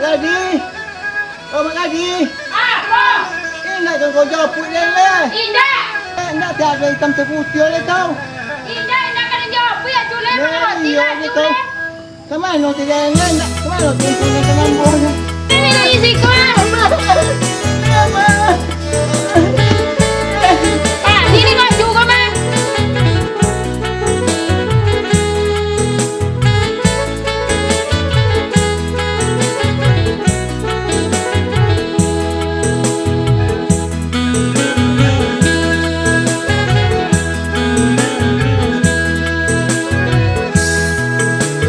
Gadi. Oh, Mak Gadi. Apa? Ingat kan kau jawab put dia lah. Indah. Nak tiada hitam terputih oleh kau. Indah kena jawab apa ya tu leh. Iya, betul. Kemana tidak ingat? Kemana tumpul dengan lambungnya? Ini lagi sikit. Sini maju kau mah.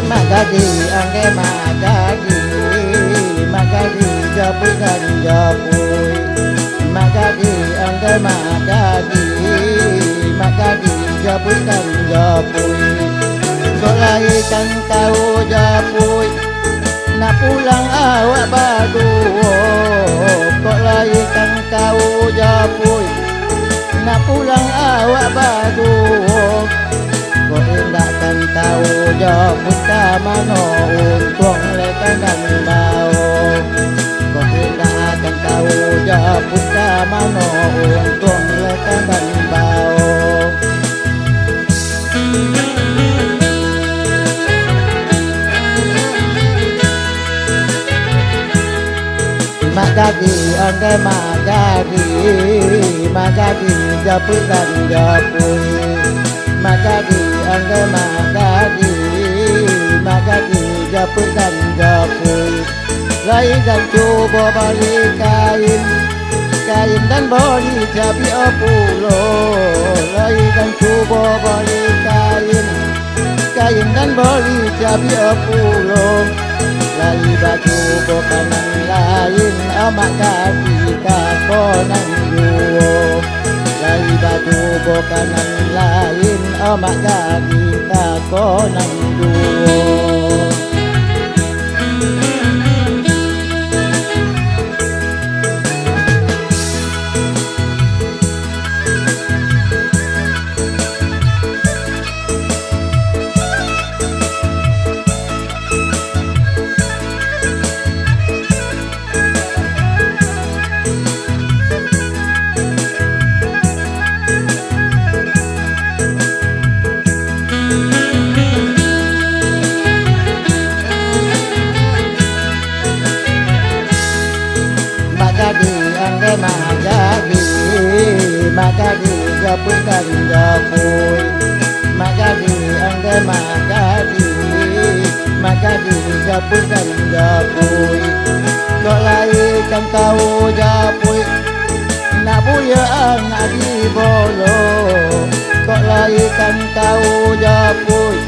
Magadi, angge Magadi, japui dan japui. Magadi, angge Magadi, japui dan japui. Solaikan tahu japui, nak pulang awak badu. Solaikan tahu japui, nak pulang awak badu. Kau indahkan tahu jauh ke mana untung lekan dan bau. Kau indahkan tahu jauh ke mana untung lekan dan bau. Magadi, angge Magadi, japui dan japui. Magadi, angge Magadi, japui dan japui. Rai dan coba balik kain dan boli jabi apulo. Rai dan coba balik kain dan boli jabi apulo. Rai baju bokanan lain amak kaki kakonan duo. Rai baju bokanan lain amak kaki kakonan duo. Magadi, angge Magadi, japui dan japui. Magadi, angge Magadi, japui dan japui. Kau laikan tahu japui, nak buya anak di bolo. Kau laikan tahu japui,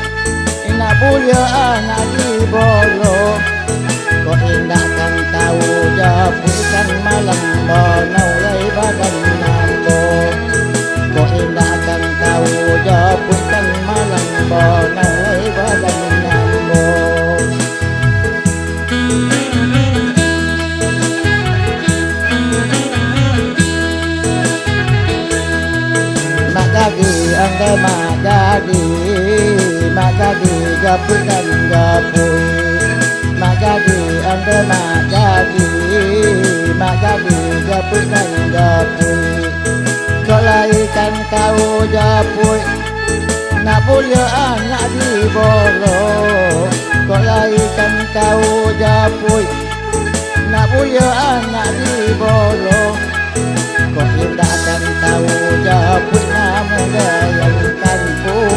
nak buya anak di bolo. Kau indahkan tahu japui kan malam bonau lai badan nambo. Kau indahkan tahu japui kan malam bonau lai badan nambo. Magadi, angge Magadi, japui dan japui. Magadi, angge Magadi, japui dan japui. Kau laikan tahu japui, nak buya anak di bolo. Kau laikan tahu japui, nak buya anak di bolo. Kau indahkan tahu japui, namun gayangkan pun